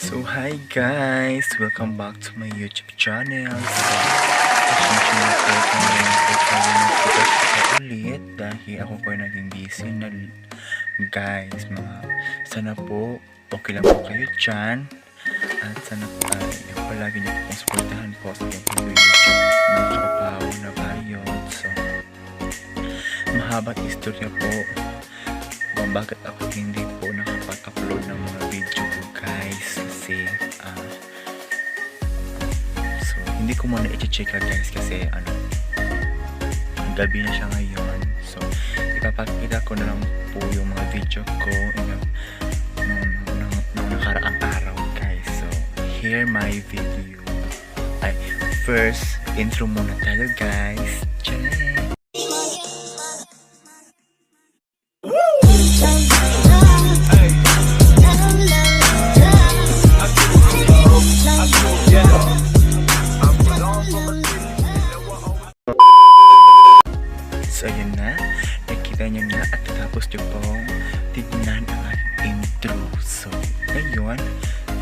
So hi guys! Welcome back to my YouTube channel. Pasensya na po kung ngayon po tayo nagkita ulit dahil ako po ay naging busy na guys. Sana po okay lang po kayo dyan. At sana po ay palagi niyo pong supportahan po sa aking YouTube mga trabaho na bayot. So mahabang istorya po kung bakit ako hindi po nakapag-upload ng mga video ko guys kasi so hindi ko muna i-check guys kasi gabi na siya ngayon. So ipapakita ko na lang po yung mga video ko nung nakaraang araw guys. So here my video. Ay first intro muna tayo guys. Check. So ayan na, nakita nyo na at tapos nyo pong tignan ang aking intro. So ngayon,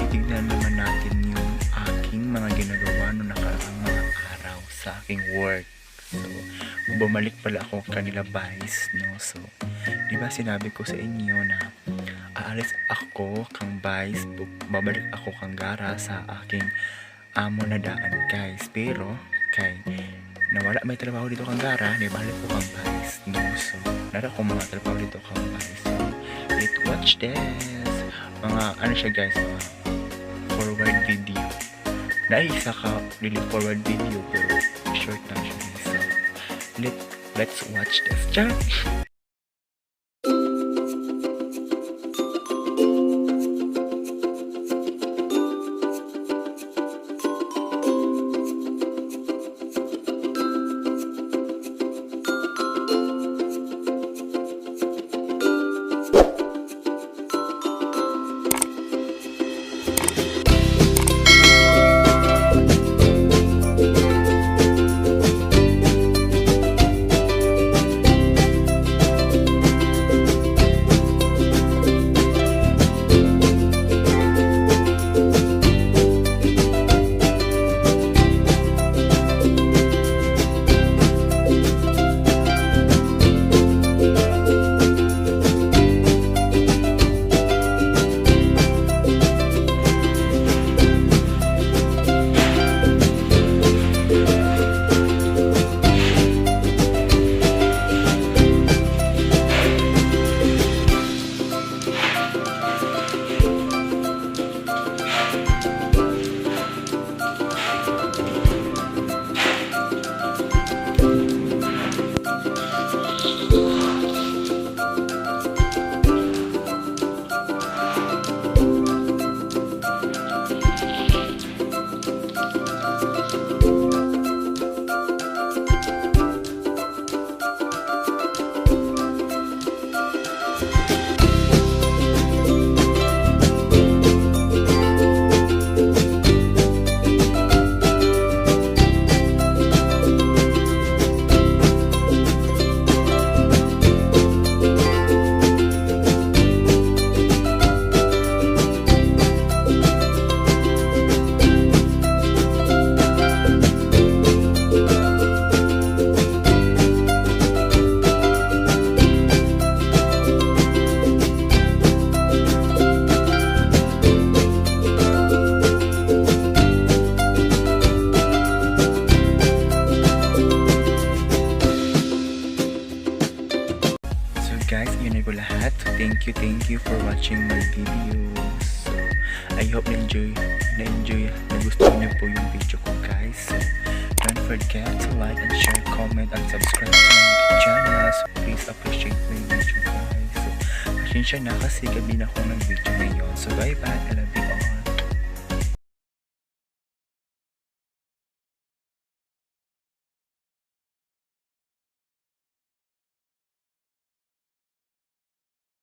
titignan naman natin yung aking mga ginagawa noong nakaraang mga araw sa aking work. So bumalik pala ako kanila guys, no? So diba sinabi ko sa inyo na aalis ako kang guys, babalik ako kang gara sa aking amo na daan guys. Pero kay nawala may trabaho dito kang gara, balik ko kang guys, no? So nara ko mga trabaho dito kang guys. So let's watch this. Mga ano siya guys, mga forward video. Naisa ka really forward video pero short lang siya guys. So let's watch this. Ciao! Guys, yun na po lahat. So, thank you for watching my videos. So, I hope nagustuhan niyo po yung video ko guys. So, don't forget to like and share, comment, and subscribe to my channel. So, please appreciate my video guys. So, pasensya na kasi gabi na ako ng video ngayon. So, bye bye. I love you.